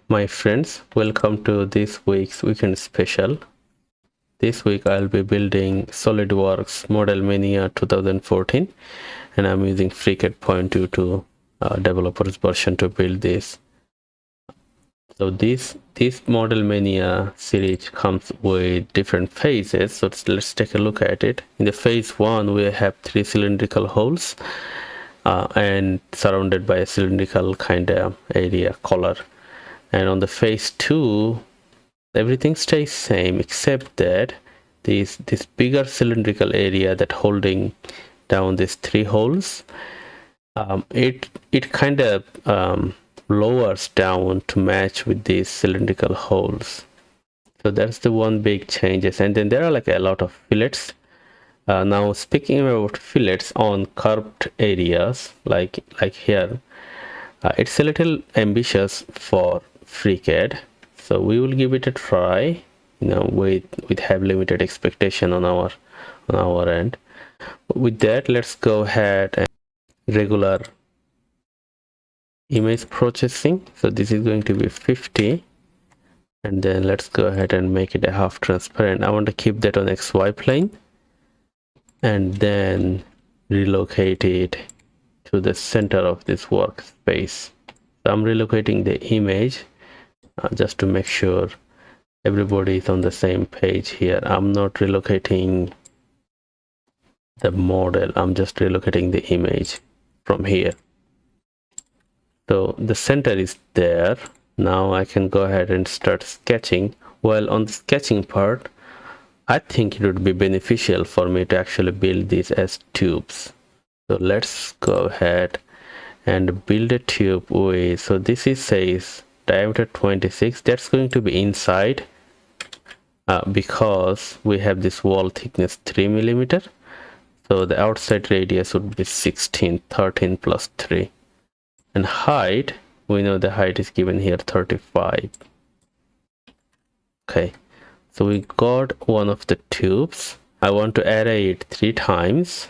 My friends, welcome to this week's weekend special. This week I'll be building SolidWorks Model Mania 2014 and I'm using FreeCAD Point 2 developers version to build this. So this Model Mania series comes with different phases. So let's take a look at it. In the phase 1 we have 3 cylindrical holes and surrounded by a cylindrical kind of area color. And on the phase 2 everything stays same except that this bigger cylindrical area that holding down these 3 holes, it kind of lowers down to match with these cylindrical holes. So that's the one big changes. And then there are like a lot of fillets. Now speaking about fillets on curved areas like here, it's a little ambitious for FreeCAD, so we will give it a try. With have limited expectation on our end. With that, let's go ahead and regular image processing. So this is going to be 50, and then let's go ahead and make it a half transparent. I want to keep that on XY plane and then relocate it to the center of this workspace. So I'm relocating the image just to make sure everybody is on the same page here. I'm not relocating the model, I'm just relocating the image from here. So the center is there. Now I can go ahead and start sketching. Well, on the sketching part, I think it would be beneficial for me to actually build these as tubes. So let's go ahead and build a tube with, so this is says diameter 26. That's going to be inside because we have this wall thickness 3 millimeter. So the outside radius would be 16, 13 plus 3. And height, we know the height is given here 35. Okay, so we got one of the tubes. I want to array it 3 times.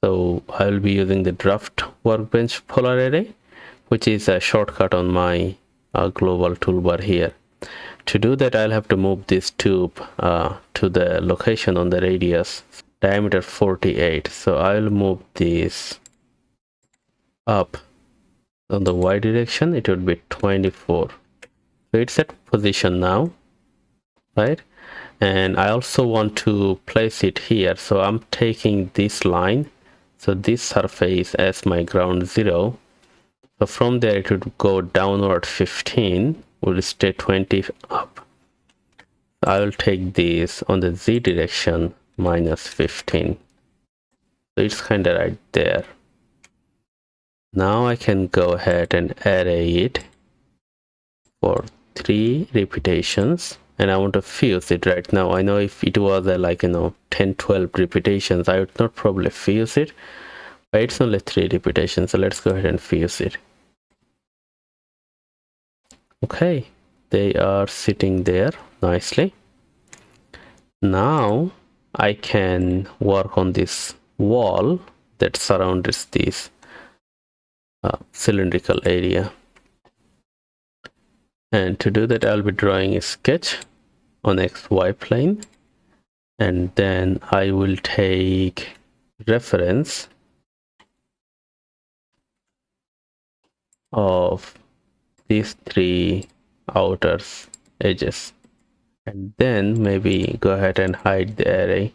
So I will be using the draft workbench polar array, which is a shortcut on my global toolbar here. To do that, I'll have to move this tube to the location on the radius, diameter 48. So I'll move this up on the y direction. It would be 24. So it's at position now, right? And I also want to place it here. So I'm taking this line, so this surface as my ground 0. So from there it would go downward 15, will stay 20 up. I will take this on the z direction minus 15. So it's kind of right there. Now I can go ahead and array it for 3 repetitions, and I want to fuse it right now. I know if it was like 10 12 repetitions, I would not probably fuse it, but it's only 3 repetitions, so let's go ahead and fuse it. Okay, they are sitting there nicely. Now I can work on this wall that surrounds this cylindrical area. And to do that, I'll be drawing a sketch on XY plane, and then I will take reference of these 3 outer edges, and then maybe go ahead and hide the array.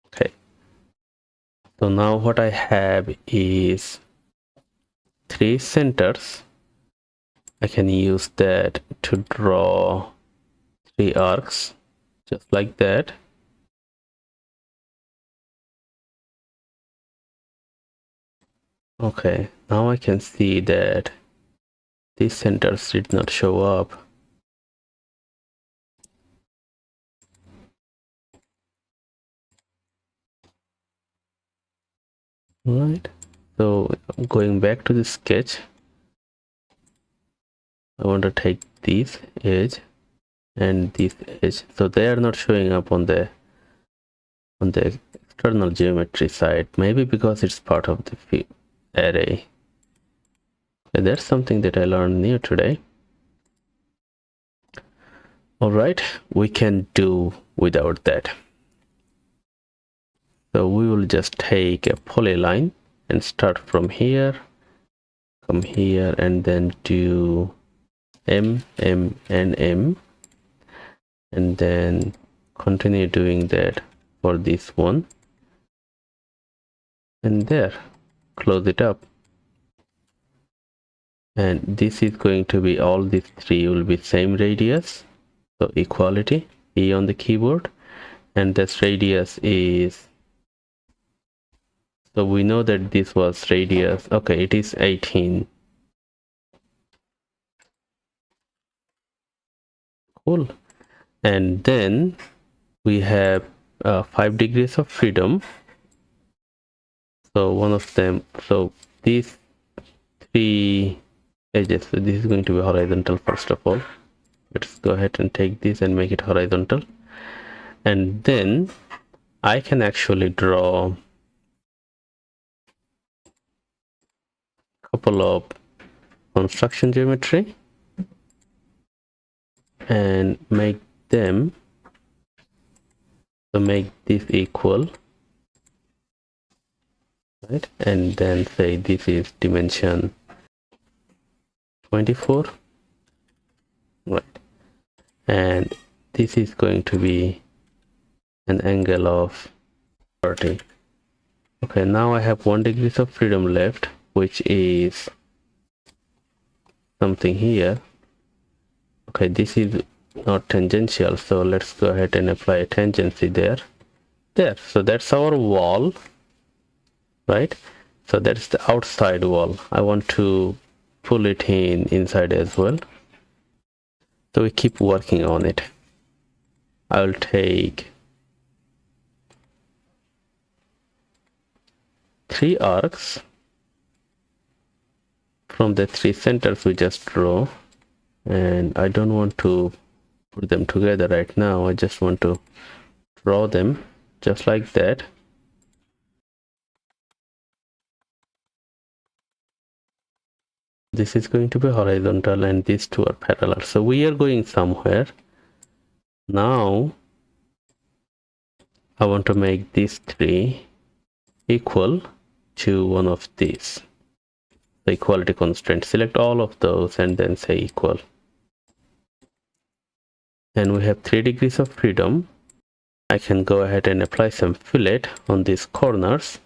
Okay, so now what I have is 3 centers. I can use that to draw 3 arcs just like that. Okay, now I can see that these centers did not show up. Right, so going back to the sketch, I want to take this edge and this edge, so they are not showing up on the external geometry side, maybe because it's part of the array. That's something that I learned new today. All right, we can do without that. So we will just take a polyline and start from here, come here, and then do M, M, and M, and then continue doing that for this one, and there, close it up. And this is going to be, all these three will be same radius, so equality, E on the keyboard, and this radius is, so we know that this was radius, okay, it is 18. Cool. And then we have 5 degrees of freedom. So one of them, so these 3 edges, so this is going to be horizontal. First of all, let's go ahead and take this and make it horizontal, and then I can actually draw a couple of construction geometry and make them, so make this equal, right? And then say this is dimension 24, right? And this is going to be an angle of 30. Okay, now I have 1 degrees of freedom left, which is something here. Okay, this is not tangential, so let's go ahead and apply a tangency there. So that's our wall, right? So that's the outside wall. I want to pull it in inside as well, so we keep working on it. I'll take 3 arcs from the 3 centers we just draw, and I don't want to put them together right now. I just want to draw them just like that. This is going to be horizontal and these two are parallel, so we are going somewhere. Now I want to make these 3 equal to one of these, the equality constraint. Select all of those and then say equal, and we have 3 degrees of freedom. I can go ahead and apply some fillet on these corners.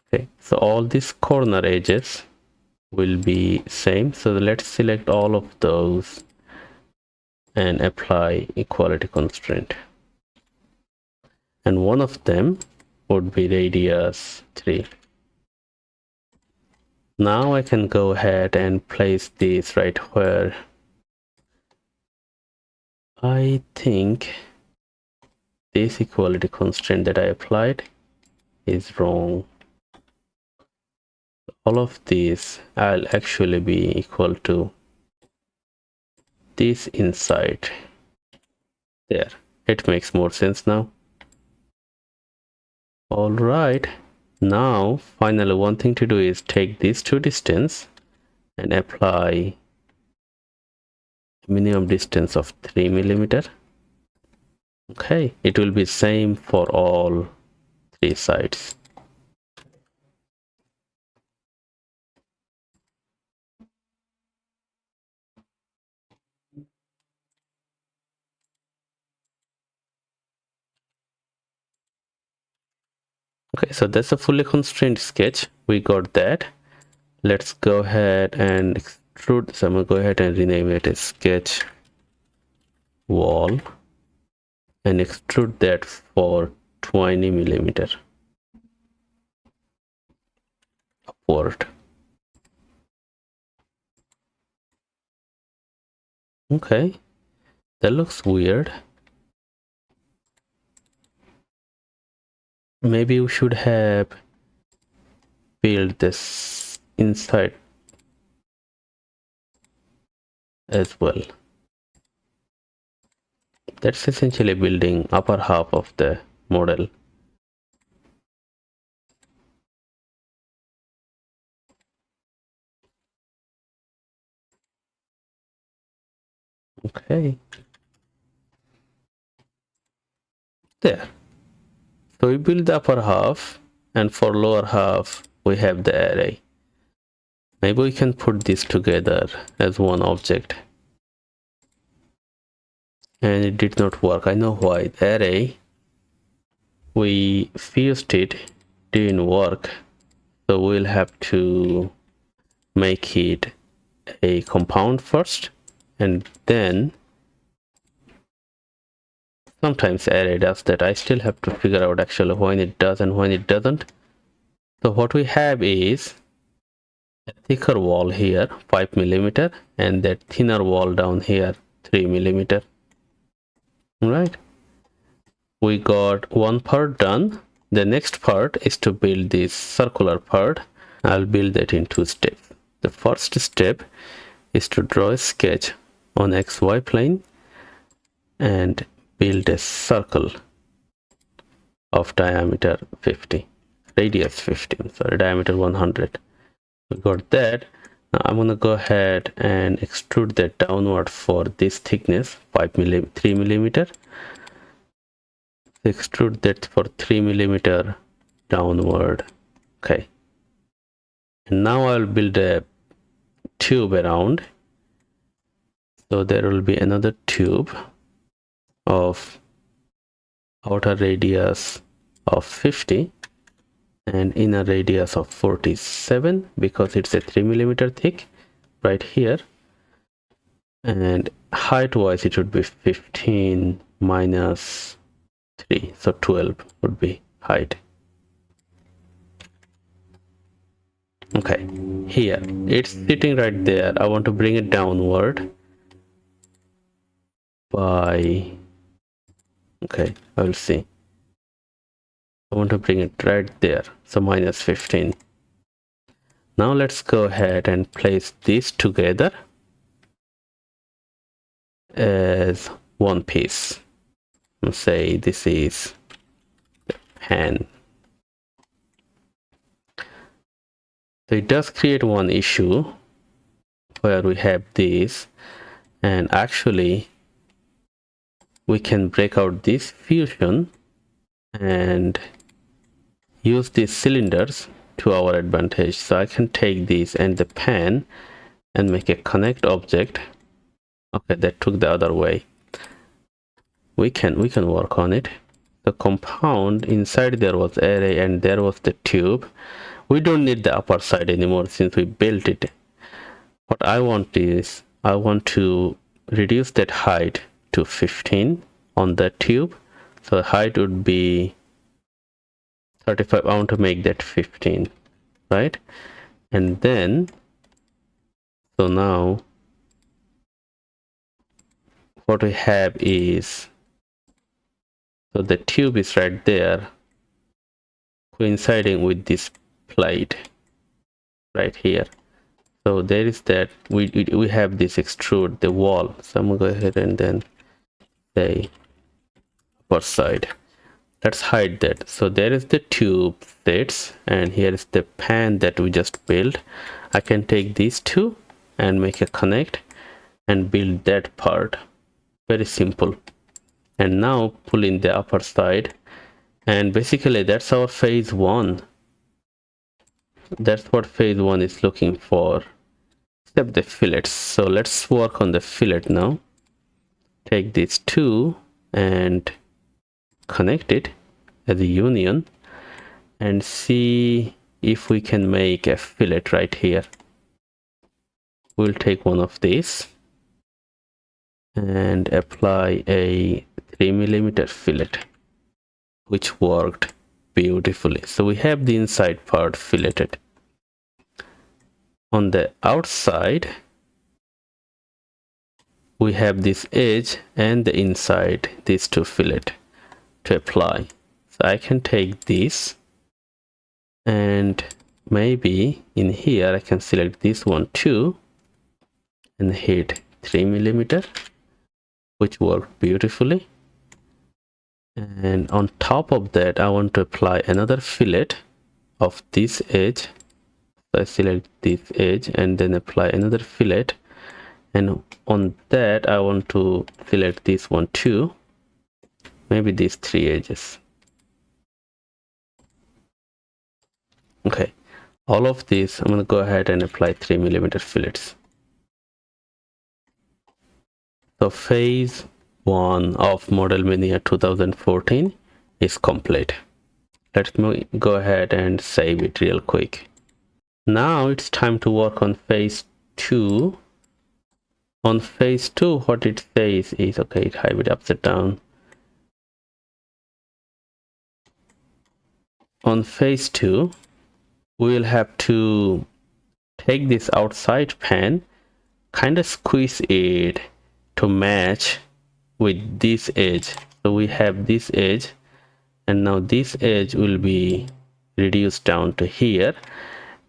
Okay, so all these corner edges will be same, so let's select all of those and apply equality constraint, and one of them would be radius 3. Now I can go ahead and place this right where I think this equality constraint that I applied is wrong. All of these I'll actually be equal to this inside there. It makes more sense now. All right, now finally one thing to do is take these 2 distance and apply minimum distance of 3 millimeter. Okay, it will be same for all 3 sides. Okay, so that's a fully constrained sketch. We got that. Let's go ahead and extrude. So I'm gonna go ahead and rename it as sketch wall and extrude that for 20 millimeter upward. Okay, that looks weird. Maybe we should have filled this inside as well. That's essentially building upper half of the model. Okay, there. So we build the upper half, and for lower half we have the array. Maybe we can put this together as one object, and it did not work. I know why. The array, we fused it, didn't work, so we'll have to make it a compound first, and then sometimes array does that. I still have to figure out actually when it does and when it doesn't. So what we have is a thicker wall here, 5mm, and that thinner wall down here, 3mm. Right, we got one part done. The next part is to build this circular part. I'll build that in 2 steps. The first step is to draw a sketch on XY plane and build a circle of diameter 50, radius 15, sorry, diameter 100. We got that. Now I'm gonna go ahead and extrude that downward for this thickness, 3mm. Extrude that for 3mm downward. Okay, and now I'll build a tube around. So there will be another tube of outer radius of 50 and inner radius of 47, because it's a 3mm thick right here, and height wise it would be 15 minus 3, so 12 would be height. Okay, here it's sitting right there. I want to bring it downward by, okay, I'll see. I want to bring it right there, so minus 15. Now let's go ahead and place these together as one piece. Let's say this is the pan. So it does create one issue where we have this, and actually we can break out this fusion and use these cylinders to our advantage. So I can take this and the pan and make a connect object. Okay, that took the other way. We can work on it. The compound inside there was array and there was the tube. We don't need the upper side anymore since we built it. What I want is I want to reduce that height to 15 on that tube. So the height would be 35. I want to make that 15, right? And then, so now what we have is, so the tube is right there coinciding with this plate right here. So there is that we have this extrude the wall. So I'm gonna go ahead and then say upper side. Let's hide that. So there is the tube sets, and here is the pan that we just built. I can take these two and make a connect and build that part. Very simple. And now pull in the upper side, and basically that's our phase 1. That's what phase 1 is looking for, except the fillets. So let's work on the fillet now. Take these two and connect it as a union and see if we can make a fillet right here. We'll take one of these and apply a 3mm fillet, which worked beautifully. So we have the inside part filleted. On the outside we have this edge and the inside, these two fillet to apply. So I can take this and maybe in here I can select this one too and hit 3mm, which worked beautifully. And on top of that I want to apply another fillet of this edge. So I select this edge and then apply another fillet, and on that I want to select this one too, maybe these 3 edges. Okay, all of these I'm going to go ahead and apply 3mm fillets. So phase 1 of model Mania 2014 is complete. Let me go ahead and save it real quick. Now it's time to work on phase 2. On phase 2, what it says is, okay, hide it upside down. On phase 2, we will have to take this outside pan, kind of squeeze it to match with this edge. So we have this edge, and now this edge will be reduced down to here,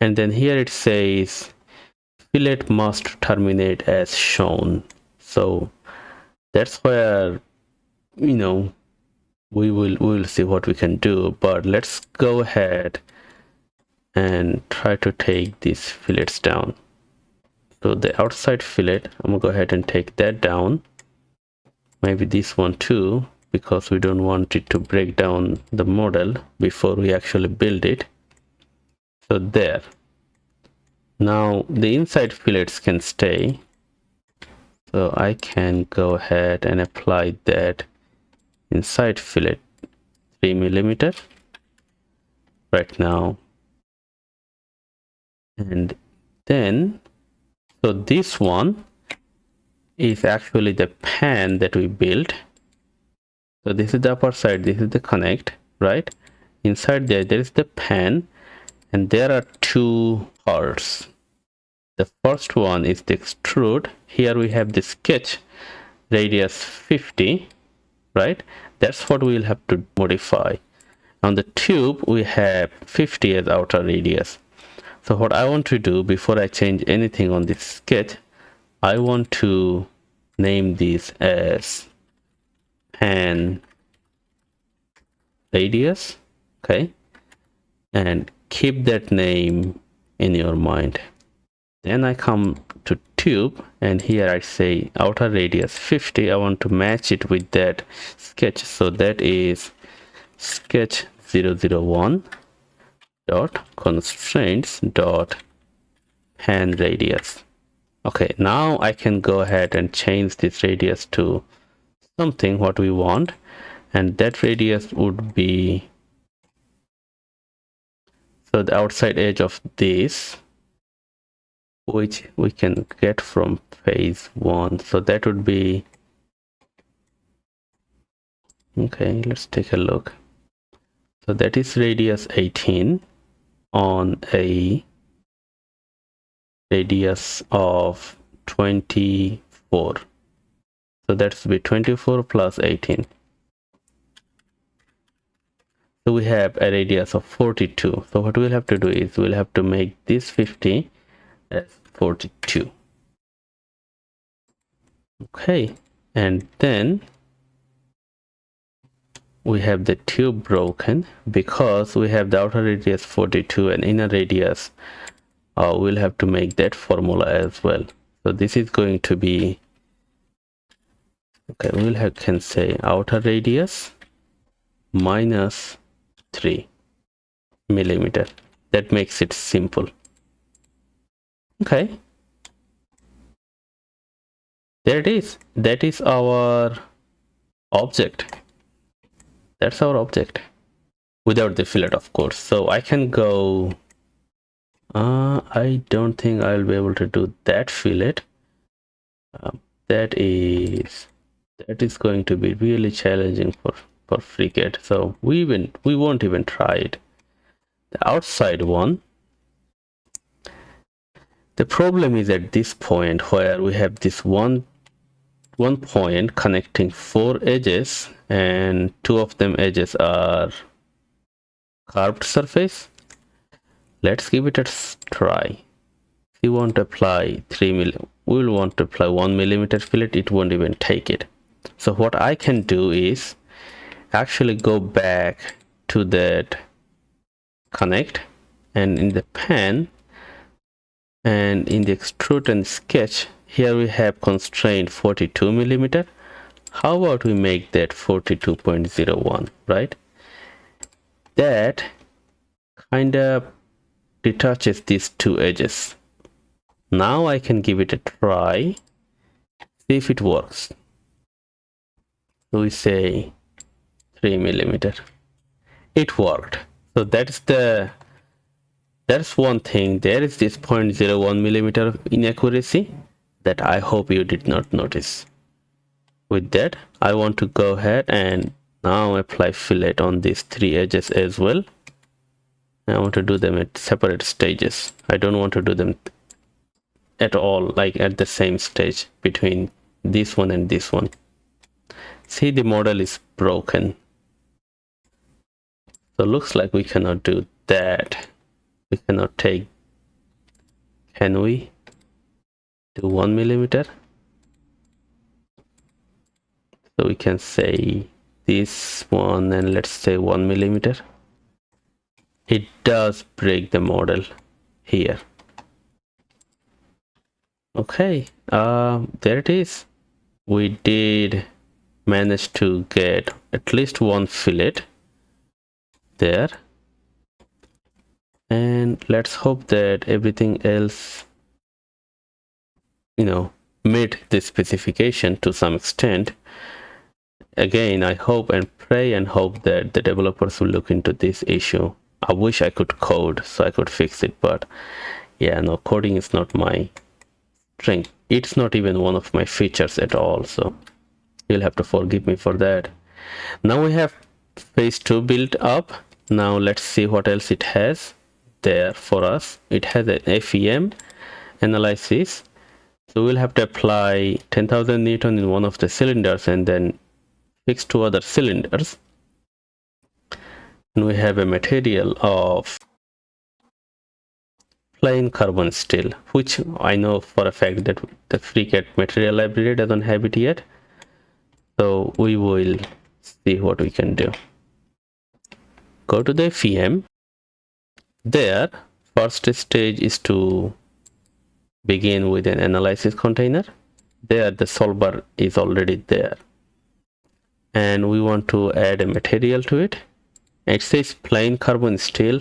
and then here it says fillet must terminate as shown. So that's where, you know, we will see what we can do, but let's go ahead and try to take these fillets down. So the outside fillet, I'm gonna go ahead and take that down, maybe this one too, because we don't want it to break down the model before we actually build it. So there. Now the inside fillets can stay, so I can go ahead and apply that inside fillet 3mm right now. And then, so this one is actually the pan that we built. So this is the upper side, this is the connect, right? Inside there is the pan, and there are 2 parts. The first one is the extrude. Here we have the sketch radius 50, right? That's what we will have to modify. On the tube we have 50 as outer radius. So what I want to do before I change anything on this sketch, I want to name this as pan radius, okay, and keep that name in your mind. Then I come to tube, and here I say outer radius 50. I want to match it with that sketch, so that is sketch 001 dot constraints dot pan radius. Okay, now I can go ahead and change this radius to something what we want, and that radius would be, so the outside edge of this, which we can get from phase 1, so that would be, okay, let's take a look. So that is radius 18 on a radius of 24. So that's be 24 plus 18. So we have a radius of 42. So what we'll have to do is we'll have to make this 50 as 42. Okay, and then we have the tube broken because we have the outer radius 42 and inner radius. We'll have to make that formula as well. So this is going to be, okay, we'll have, can say outer radius minus 3mm. That makes it simple. Okay, there it is. That is our object. That's our object without the fillet, of course. So I can go, I don't think I'll be able to do that fillet. That is going to be really challenging for FreeCAD, so we won't even try it. The outside one, the problem is at this point where we have this one point connecting 4 edges, and 2 of them edges are curved surface. Let's give it a try. If you want to apply 3mm, we will want to apply 1mm fillet, it won't even take it. So what I can do is actually go back to that connect, and in the pan and in the extrude and sketch, here we have constraint 42 millimeter. How about we make that 42.01, right? That kind of detaches these two edges. Now I can give it a try, see if it works. So we say 3 millimeter. It worked. So that's one thing. There is this 0.01 millimeter inaccuracy that I hope you did not notice. With that, I want to go ahead and now apply fillet on these three edges as well. I want to do them at separate stages. I don't want to do them at all like at the same stage between this one and this one. See, the model is broken. So looks like we cannot do that. We cannot take, can we do 1 millimeter? So we can say this one and let's say 1 millimeter. It does break the model here. Okay, there it is. We did manage to get at least one fillet there, and let's hope that everything else, you know, met the specification to some extent. Again, I hope and pray and hope that the developers will look into this issue. I wish I could code so I could fix it, but yeah, no, coding is not my strength. It's not even one of my features at all, so you'll have to forgive me for that. Now we have phase 2 built up. Now let's see what else it has there for us. It has an FEM analysis, so we'll have to apply 10,000 Newton in one of the cylinders and then fix two other cylinders. And we have a material of plain carbon steel, which I know for a fact that the FreeCAD material library doesn't have it yet. So we will see what we can do. Go to the FEM. There, first stage is to begin with an analysis container. There, the solver is already there. And we want to add a material to it. It says plain carbon steel.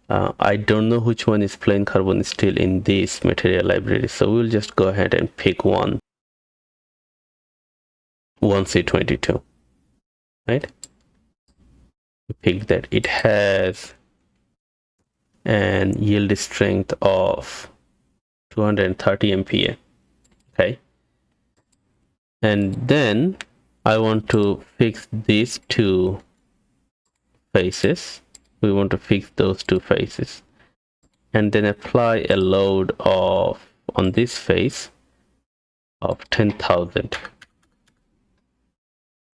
I don't know which one is plain carbon steel in this material library, so we'll just go ahead and pick one. 1C22, right? We pick that. It has an yield strength of 230 MPa. Okay, and then I want to fix these two faces. We want to fix those two faces and then apply a load of on this face of 10,000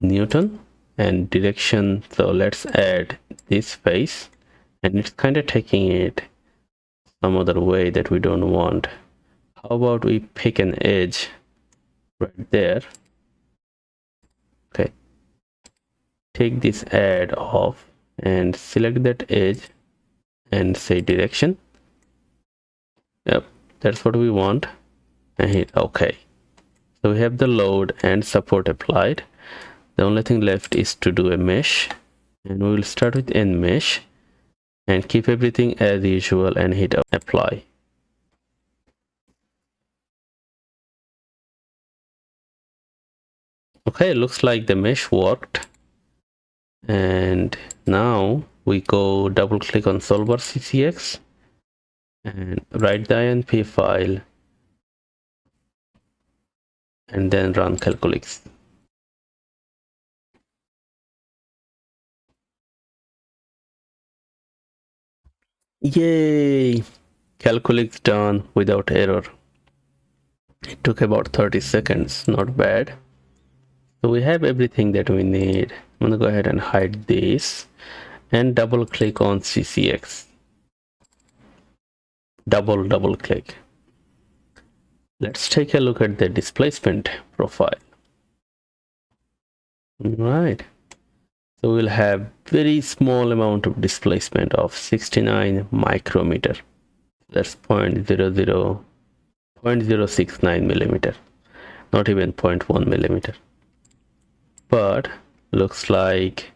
Newton and direction. So let's add this face, and it's kind of taking it some other way that we don't want. How about we pick an edge right there? Okay, take this add off and select that edge and say direction. Yep, that's what we want, and hit OK. So we have the load and support applied. The only thing left is to do a mesh, and we will start with end mesh and keep everything as usual and hit apply. Okay, looks like the mesh worked. And now we go double click on solver CCX and write the INP file and then run Calculix. Yay! Calculix done without error. It took about 30 seconds, not bad. So we have everything that we need. I'm gonna go ahead and hide this and double click on CCX. Double click. Let's take a look at the displacement profile. Right. So we'll have very small amount of displacement of 69 micrometer. That's 0.00 0.069 millimeter, not even 0.1 millimeter. But looks like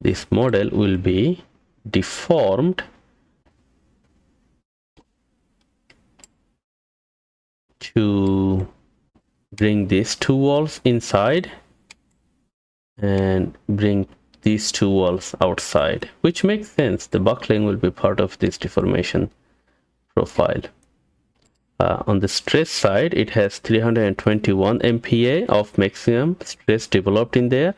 this model will be deformed to bring these two walls inside and bring these two walls outside, which makes sense. The buckling will be part of this deformation profile. On the stress side, it has 321 MPa of maximum stress developed in there.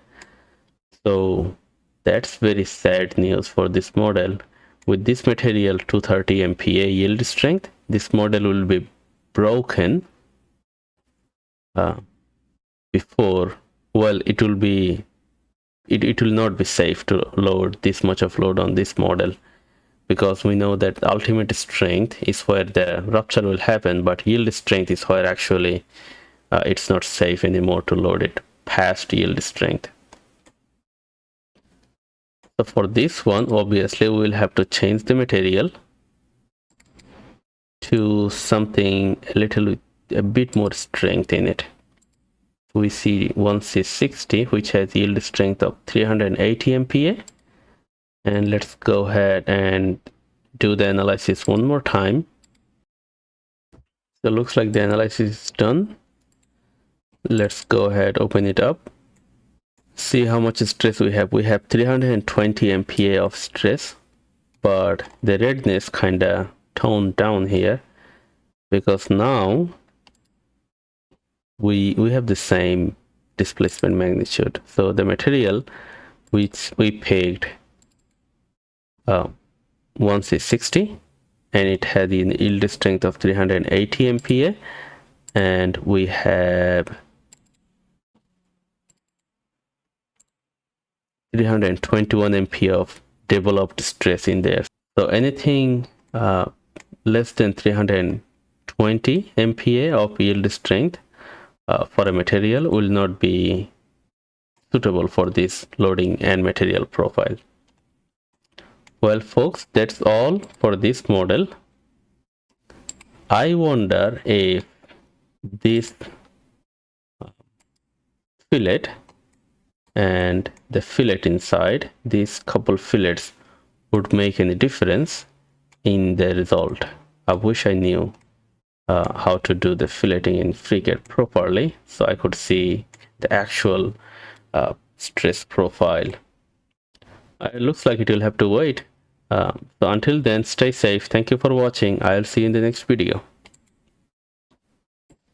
So that's very sad news for this model. With this material, 230 MPa yield strength, this model will be broken before, well, it will not be safe to load this much of load on this model, because we know that ultimate strength is where the rupture will happen, but yield strength is where actually it's not safe anymore to load it past yield strength. So for this one, obviously we will have to change the material to something a bit more strength in it. We see 1C60, which has yield strength of 380 MPa. And let's go ahead and do the analysis one more time. So it looks like the analysis is done. Let's go ahead, open it up. See how much stress we have. We have 320 MPa of stress, but the redness kind of toned down here, because now we have the same displacement magnitude. So the material which we picked, 1C60, and it had a yield strength of 380 MPa, and we have 321 MPa of developed stress in there. So anything less than 320 MPa of yield strength for a material will not be suitable for this loading and material profile. Well folks, that's all for this model. I wonder if this fillet and the fillet inside, these couple fillets, would make any difference in the result. I wish I knew how to do the filleting in FreeCAD properly, so I could see the actual stress profile. It looks like it will have to wait. So until then, stay safe. Thank you for watching. I'll see you in the next video.